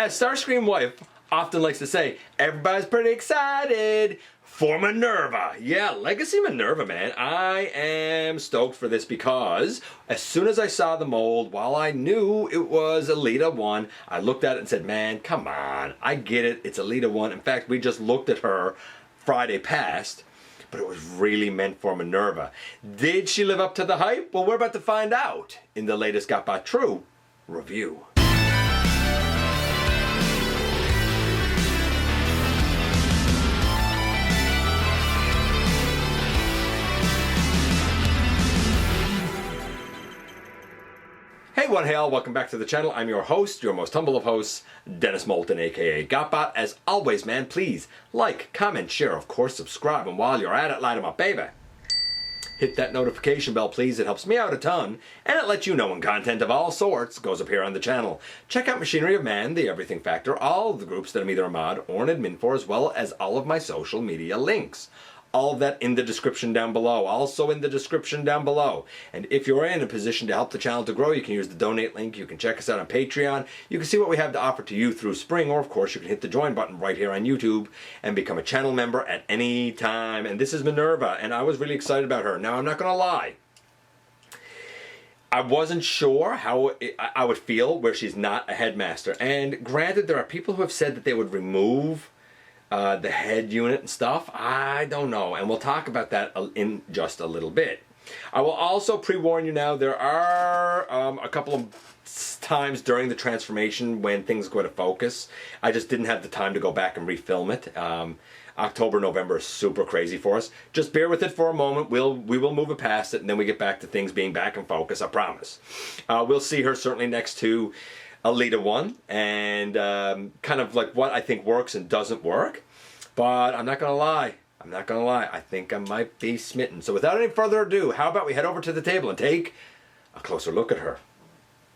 As Starscream wife often likes to say, everybody's pretty excited for Minerva. Yeah, Legacy Minerva, man. I am stoked for this because as soon as I saw the mold, while I knew it was Elita 1, I looked at it and said, man, come on. I get it. It's Elita 1. In fact, we just looked at her Friday past, but it was really meant for Minerva. Did she live up to the hype? Well, we're about to find out in the latest GotBot True review. Hey one, hey all, welcome back to the channel. I'm your host, your most humble of hosts, Dennis Moulton, aka GotBot. As always, man, please like, comment, share, of course, subscribe, and while you're at it, light 'em up, baby. Hit that notification bell, please. It helps me out a ton, and it lets you know when content of all sorts goes up here on the channel. Check out Machinery of Man, The Everything Factor, all of the groups that I'm either a mod or an admin for, as well as all of my social media links. All of that in the description down below. Also in the description down below. And if you're in a position to help the channel to grow, you can use the donate link. You can check us out on Patreon. You can see what we have to offer to you through Spring. Or, of course, you can hit the join button right here on YouTube and become a channel member at any time. And this is Minerva, and I was really excited about her. Now, I'm not going to lie. I wasn't sure how I would feel where she's not a headmaster. And granted, there are people who have said that they would remove the head unit and stuff. I don't know, and we'll talk about that in just a little bit. I will also pre-warn you now, there are a couple of times during the transformation when things go to focus. I just didn't have the time to go back and refilm it. October, November is super crazy for us. Just bear with it for a moment. We will move it past it, and then we get back to things being back in focus, I promise. We'll see her certainly next to Elita 1 and kind of like what I think works and doesn't work. But I'm not going to lie. I think I might be smitten. So without any further ado, how about we head over to the table and take a closer look at her.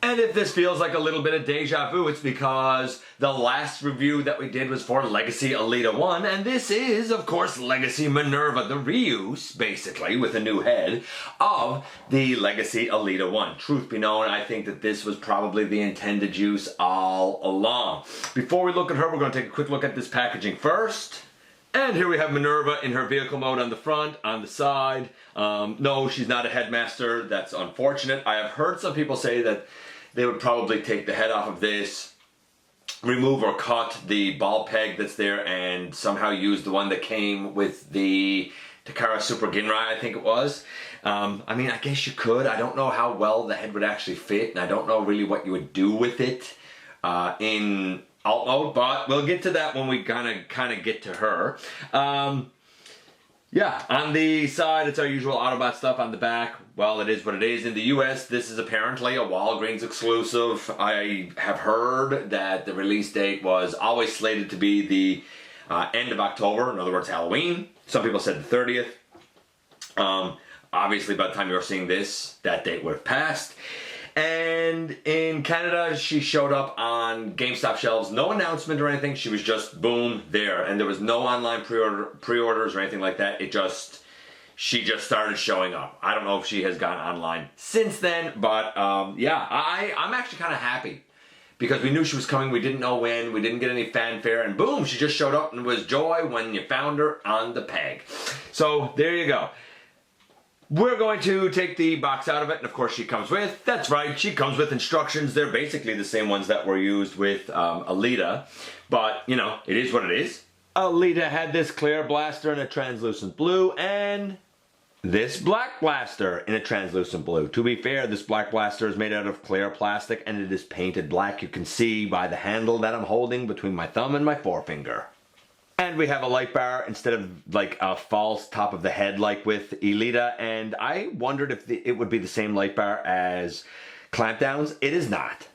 And if this feels like a little bit of deja vu, it's because the last review that we did was for Legacy Elita 1, and this is, of course, Legacy Minerva, the reuse, basically, with a new head, of the Legacy Elita 1. Truth be known, I think that this was probably the intended use all along. Before we look at her, we're going to take a quick look at this packaging first. And here we have Minerva in her vehicle mode on the front, on the side. No, she's not a headmaster. That's unfortunate. I have heard some people say that they would probably take the head off of this, remove or cut the ball peg that's there, and somehow use the one that came with the Takara Super Ginrai, I think it was. I mean, I guess you could. I don't know how well the head would actually fit, and I don't know really what you would do with it in alt mode, but we'll get to that when we kind of get to her. Yeah, on the side, it's our usual Autobot stuff. On the back, well, it is what it is. In the US, this is apparently a Walgreens exclusive. I have heard that the release date was always slated to be the end of October, in other words, Halloween. Some people said the 30th. Obviously, by the time you're seeing this, that date would have passed. And in Canada, she showed up on GameStop shelves. No announcement or anything. She was just, boom, there. And there was no online pre-orders or anything like that. She just started showing up. I don't know if she has gone online since then. But, yeah, I'm actually kind of happy. Because we knew she was coming. We didn't know when. We didn't get any fanfare. And boom, she just showed up. And it was joy when you found her on the peg. So, there you go. We're going to take the box out of it, and of course she comes with, that's right, she comes with instructions. They're basically the same ones that were used with Elita, but, you know, it is what it is. Elita had this clear blaster in a translucent blue, and this black blaster in a translucent blue. To be fair, this black blaster is made out of clear plastic, and it is painted black. You can see by the handle that I'm holding between my thumb and my forefinger. And we have a light bar instead of like a false top of the head like with Elita, and I wondered if it would be the same light bar as Clampdown's. It is not.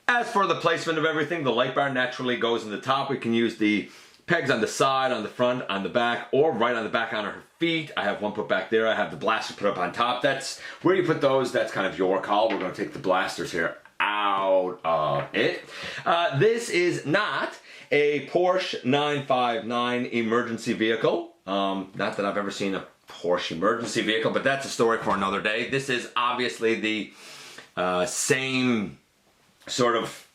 As for the placement of everything, the light bar naturally goes in the top. We can use the pegs on the side, on the front, on the back, or right on the back on her feet. I have one put back there. I have the blaster put up on top. That's where you put those. That's kind of your call. We're going to take the blasters here out of it. This is not a Porsche 959 emergency vehicle. Not that I've ever seen a Porsche emergency vehicle, but that's a story for another day. This is obviously the same sort of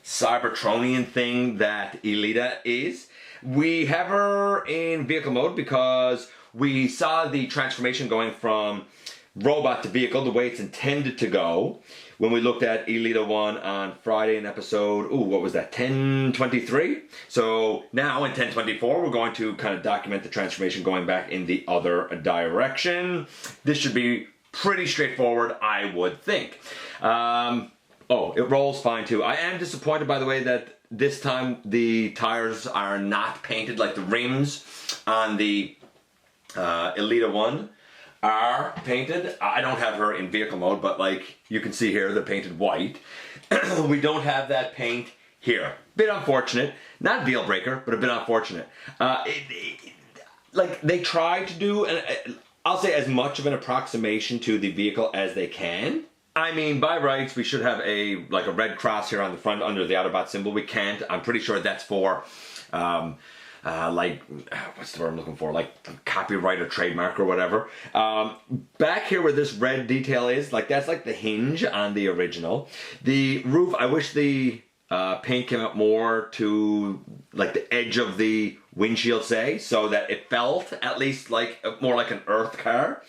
cybertronian thing that Elita is. We have her in vehicle mode because we saw the transformation going from robot to vehicle the way it's intended to go when we looked at Elita 1 on Friday in episode, what was that, 1023? So now in 1024 we're going to kind of document the transformation going back in the other direction. This should be pretty straightforward, I would think. It rolls fine too. I am disappointed, by the way, that this time the tires are not painted, like the rims on the Elita 1 are painted. I don't have her in vehicle mode, but like you can see here, they're painted white. We don't have that paint here. Bit unfortunate. Not a deal breaker, but a bit unfortunate. Like they tried to do, I'll say, as much of an approximation to the vehicle as they can. I mean, by rights, we should have a red cross here on the front under the Autobot symbol. We can't. I'm pretty sure that's for what's the word I'm looking for? Like copyright or trademark or whatever. Back here where this red detail is, like that's like the hinge on the original. The roof, I wish the paint came up more to like the edge of the windshield, say, so that it felt at least like more like an Earth car.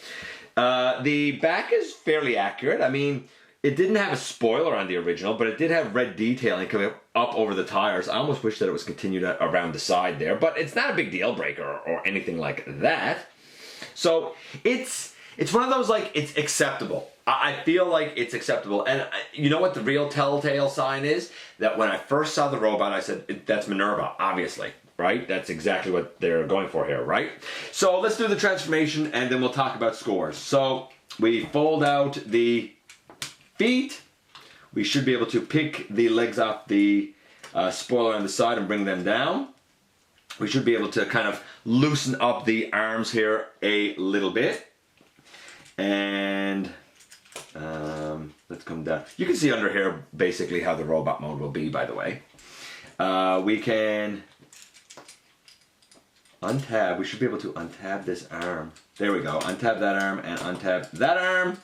The back is fairly accurate. I mean, it didn't have a spoiler on the original, but it did have red detailing coming up over the tires. I almost wish that it was continued around the side there, but it's not a big deal breaker or anything like that. So it's one of those, like, it's acceptable. I feel like it's acceptable. And you know what the real telltale sign is? That when I first saw the robot, I said, that's Minerva, obviously. Right? That's exactly what they're going for here, right? So let's do the transformation and then we'll talk about scores. So we fold out the feet. We should be able to pick the legs off the spoiler on the side and bring them down. We should be able to kind of loosen up the arms here a little bit. And let's come down. You can see under here basically how the robot mode will be, by the way. We can untab. We should be able to untab this arm. There we go. Untab that arm and untab that arm.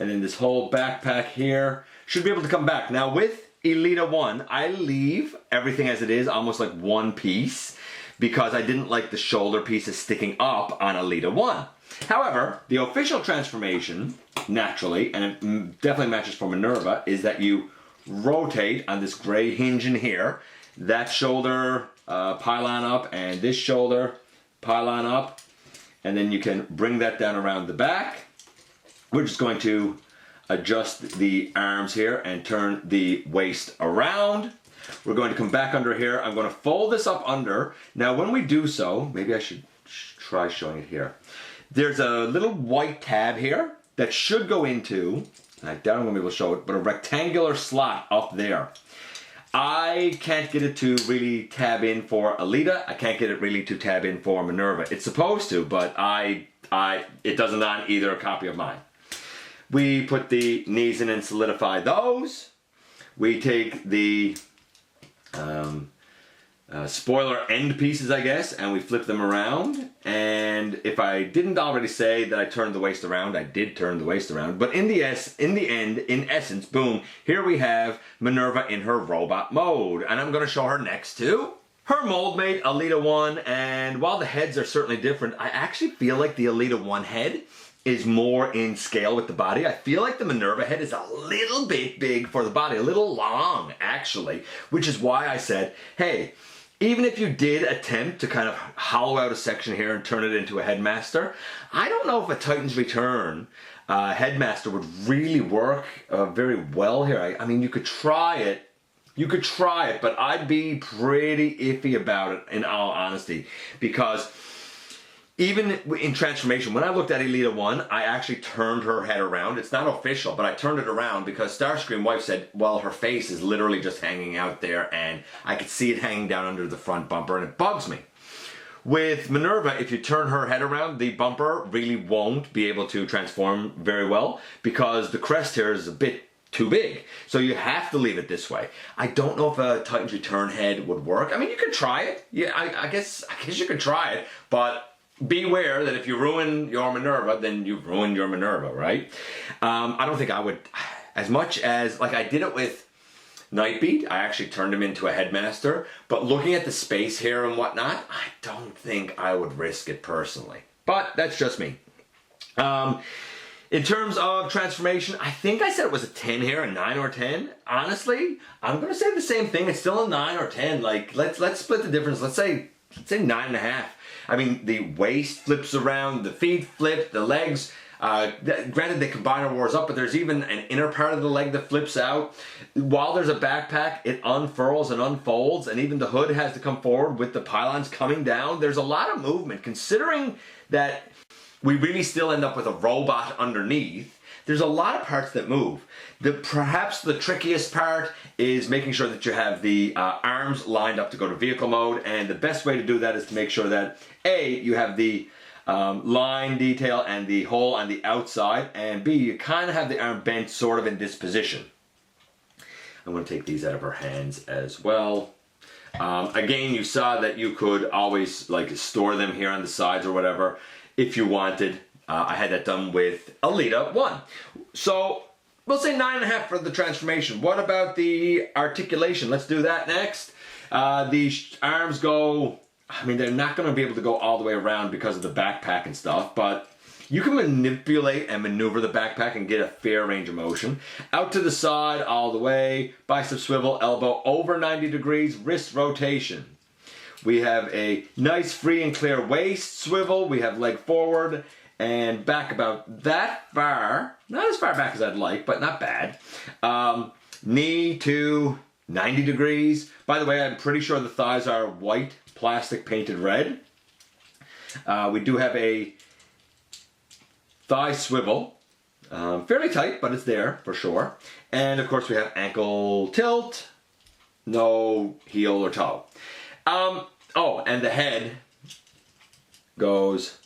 And then this whole backpack here should be able to come back. Now with Elita 1, I leave everything as it is, almost like one piece, because I didn't like the shoulder pieces sticking up on Elita 1. However, the official transformation, naturally, and it definitely matches for Minerva, is that you rotate on this gray hinge in here, that shoulder pylon up, and this shoulder pylon up, and then you can bring that down around the back. We're just going to adjust the arms here and turn the waist around. We're going to come back under here. I'm going to fold this up under. Now when we do so, maybe I should try showing it here. There's a little white tab here that should go into, I doubt I'm going to be able to show it, but a rectangular slot up there. I can't get it to really tab in for Elita. I can't get it really to tab in for Minerva. It's supposed to, but it doesn't on either copy of mine. We put the knees in and solidify those. We take the spoiler end pieces, I guess, and we flip them around. And if I didn't already say that I turned the waist around, I did turn the waist around. But in the end, in essence, boom, here we have Minerva in her robot mode. And I'm going to show her next to her mold mate, Elita 1. And while the heads are certainly different, I actually feel like the Elita 1 head is more in scale with the body. I feel like the Minerva head is a little bit big for the body, a little long, actually, which is why I said, hey, even if you did attempt to kind of hollow out a section here and turn it into a headmaster, I don't know if a Titan's Return headmaster would really work very well here. I mean, you could try it. You could try it, but I'd be pretty iffy about it, in all honesty, because even in transformation, when I looked at Elita 1, I actually turned her head around. It's not official, but I turned it around because Starscream wife said, well, her face is literally just hanging out there and I could see it hanging down under the front bumper and it bugs me. With Minerva, if you turn her head around, the bumper really won't be able to transform very well because the crest here is a bit too big. So you have to leave it this way. I don't know if a Titan's Return head would work. I mean, you could try it. Yeah, I guess you could try it, but beware that if you ruin your Minerva, then you've ruined your Minerva, right? I don't think I would, as much as, like I did it with Nightbeat. I actually turned him into a headmaster, but looking at the space here and whatnot, I don't think I would risk it personally. But that's just me. In terms of transformation, I think I said it was a 10 here, a 9 or 10. Honestly, I'm going to say the same thing. It's still a 9 or 10. Like, let's split the difference. Let's say 9.5. I mean, the waist flips around, the feet flip, the legs. Granted, they combine or wars up, but there's even an inner part of the leg that flips out. While there's a backpack, it unfurls and unfolds, and even the hood has to come forward with the pylons coming down. There's a lot of movement, considering that we really still end up with a robot underneath. There's a lot of parts that move. Perhaps the trickiest part is making sure that you have the arms lined up to go to vehicle mode, and the best way to do that is to make sure that A, you have the line detail and the hole on the outside, and B, you kind of have the arm bent sort of in this position. I'm going to take these out of her hands as well. Again, you saw that you could always like store them here on the sides or whatever if you wanted. I had that done with Alita 1. So we'll say 9.5 for the transformation. What about the articulation? Let's do that next. The arms go, I mean, they're not going to be able to go all the way around because of the backpack and stuff, but you can manipulate and maneuver the backpack and get a fair range of motion. Out to the side, all the way, bicep swivel, elbow over 90 degrees, wrist rotation. We have a nice free and clear waist swivel. We have leg forward and back about that far. Not as far back as I'd like, but not bad. Knee to 90 degrees. By the way, I'm pretty sure the thighs are white plastic painted red. We do have a thigh swivel. Fairly tight, but it's there for sure. And of course we have ankle tilt. No heel or toe. Oh, and the head goes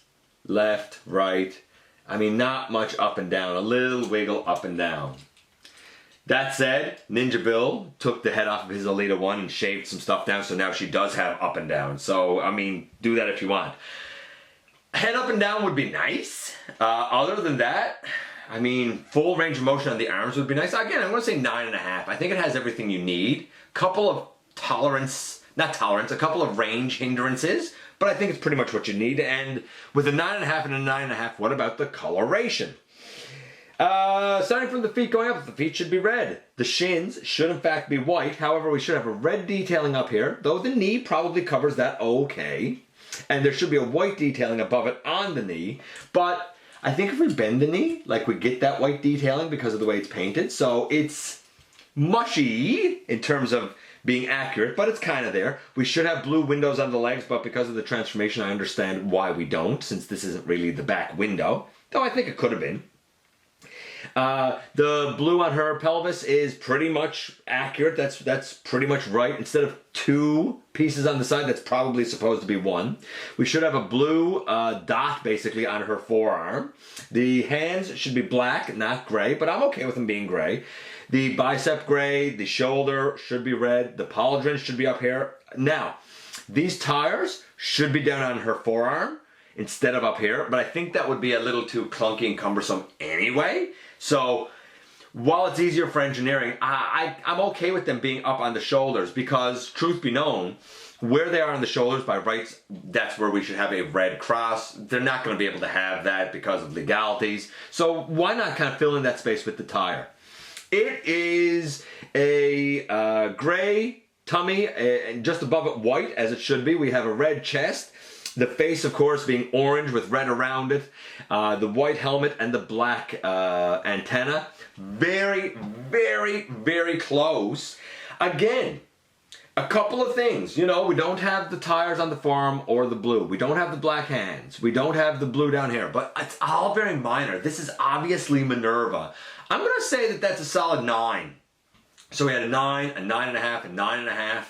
left, right. I mean, not much up and down. A little wiggle up and down. That said, Ninja Bill took the head off of his Alita 1 and shaved some stuff down, so now she does have up and down. So, I mean, do that if you want. Head up and down would be nice. Other than that, I mean, full range of motion on the arms would be nice. Again, I'm going to say 9.5. I think it has everything you need. Couple of a couple of range hindrances, but I think it's pretty much what you need. And with a 9.5 and a 9.5, what about the coloration? Starting from the feet going up, the feet should be red. The shins should in fact be white. However, we should have a red detailing up here, though the knee probably covers that okay. And there should be a white detailing above it on the knee. But I think if we bend the knee, like we get that white detailing because of the way it's painted. So it's mushy in terms of being accurate, but it's kind of there. We should have blue windows on the legs, but because of the transformation, I understand why we don't, since this isn't really the back window. Though I think it could have been. The blue on her pelvis is pretty much accurate. That's pretty much right. Instead of 2 pieces on the side, that's probably supposed to be 1. We should have a blue dot basically on her forearm. The hands should be black, not gray, but I'm okay with them being gray. The bicep gray, the shoulder should be red, the pauldron should be up here. Now, these tires should be down on her forearm instead of up here, but I think that would be a little too clunky and cumbersome anyway. So while it's easier for engineering, I'm okay with them being up on the shoulders because, truth be known, where they are on the shoulders by rights, that's where we should have a red cross. They're not going to be able to have that because of legalities. So why not kind of fill in that space with the tire? It is a gray tummy and just above it white as it should be. We have a red chest. The face, of course, being orange with red around it. The white helmet and the black antenna. Very, very, very close. Again, a couple of things. You know, we don't have the tires on the forearm or the blue. We don't have the black hands. We don't have the blue down here. But it's all very minor. This is obviously Minerva. I'm going to say that that's a solid 9. So we had a 9, a 9.5, a 9.5.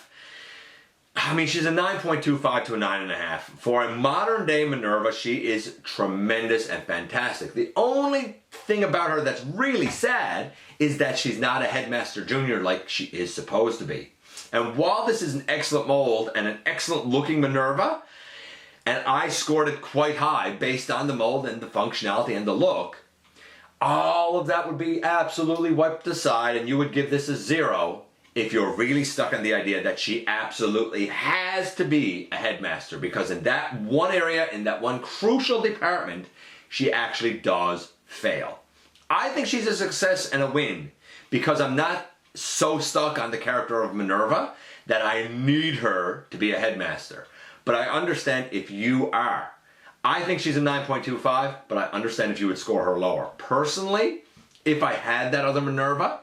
I mean, she's a 9.25 to a 9.5. For a modern day Minerva, she is tremendous and fantastic. The only thing about her that's really sad is that she's not a Headmaster Junior like she is supposed to be. And while this is an excellent mold and an excellent looking Minerva, and I scored it quite high based on the mold and the functionality and the look, all of that would be absolutely wiped aside and you would give this a 0 if you're really stuck on the idea that she absolutely has to be a headmaster, because in that one area, in that one crucial department, she actually does fail. I think she's a success and a win because I'm not so stuck on the character of Minerva that I need her to be a headmaster. But I understand if you are. I think she's a 9.25, but I understand if you would score her lower. Personally, if I had that other Minerva,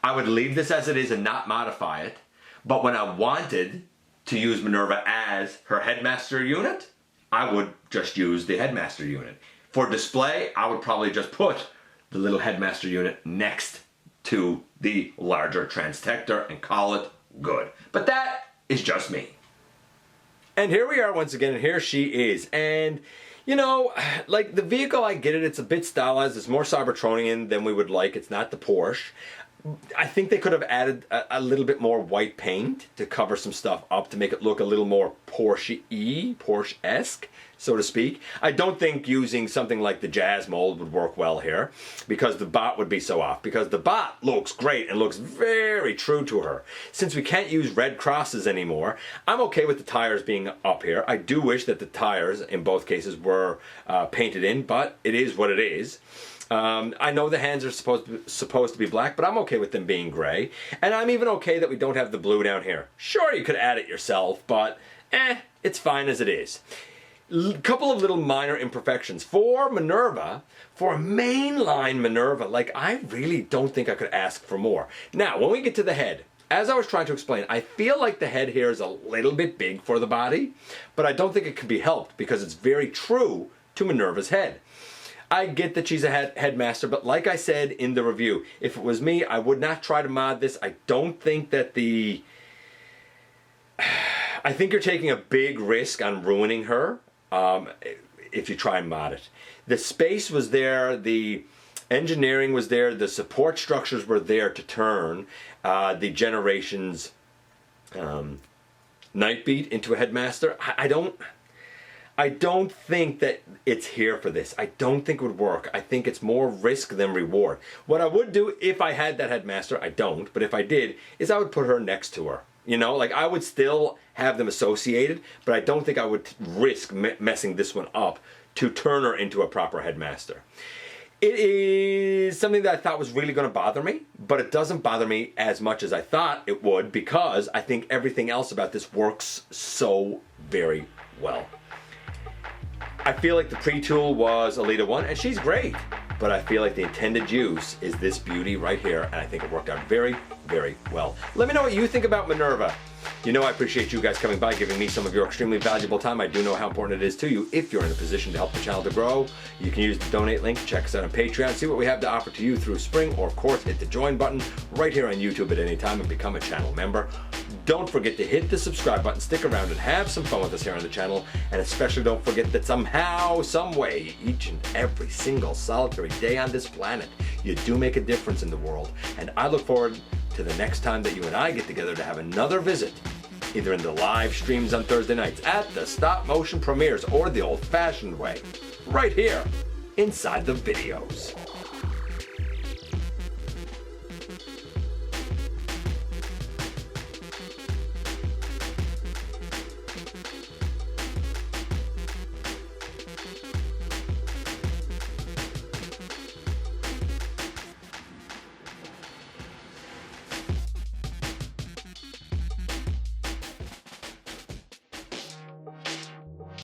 I would leave this as it is and not modify it. But when I wanted to use Minerva as her headmaster unit, I would just use the headmaster unit. For display, I would probably just put the little headmaster unit next to the larger Transtector and call it good. But that is just me. And here we are once again, and here she is. And, you know, like the vehicle, I get it, it's a bit stylized, it's more cybertronian than we would like, it's not the Porsche. I think they could have added a little bit more white paint to cover some stuff up to make it look a little more Porsche-y, Porsche-esque, so to speak. I don't think using something like the Jazz mold would work well here because the bot would be so off. Because the bot looks great and looks very true to her. Since we can't use red crosses anymore, I'm okay with the tires being up here. I do wish that the tires in both cases were painted in, but it is what it is. I know the hands are supposed to be black, but I'm okay with them being gray. And I'm even okay that we don't have the blue down here. Sure, you could add it yourself, but it's fine as it is. Couple of little minor imperfections. For Minerva, for a mainline Minerva, like I really don't think I could ask for more. Now, when we get to the head, as I was trying to explain, I feel like the head here is a little bit big for the body, but I don't think it can be helped because it's very true to Minerva's head. I get that she's a headmaster, but like I said in the review, if it was me, I would not try to mod this. I don't think that I think you're taking a big risk on ruining her if you try and mod it. The space was there, the engineering was there, the support structures were there to turn the Generations Nightbeat into a headmaster. I don't think that it's here for this. I don't think it would work. I think it's more risk than reward. What I would do if I had that headmaster, I don't, but if I did, is I would put her next to her. You know, like I would still have them associated, but I don't think I would risk messing this one up to turn her into a proper headmaster. It is something that I thought was really going to bother me, but it doesn't bother me as much as I thought it would because I think everything else about this works so very well. I feel like the pre-tool was Alita 1, and she's great, but I feel like the intended use is this beauty right here, and I think it worked out very, very well. Let me know what you think about Minerva. You know I appreciate you guys coming by, giving me some of your extremely valuable time. I do know how important it is to you. If you're in a position to help the channel to grow, you can use the donate link, check us out on Patreon, see what we have to offer to you through Spring, or of course hit the join button right here on YouTube at any time and become a channel member. Don't forget to hit the subscribe button, stick around and have some fun with us here on the channel, and especially don't forget that somehow, some way, each and every single solitary day on this planet, you do make a difference in the world. And I look forward to the next time that you and I get together to have another visit, either in the live streams on Thursday nights, at the stop motion premieres, or the old-fashioned way, right here inside the videos.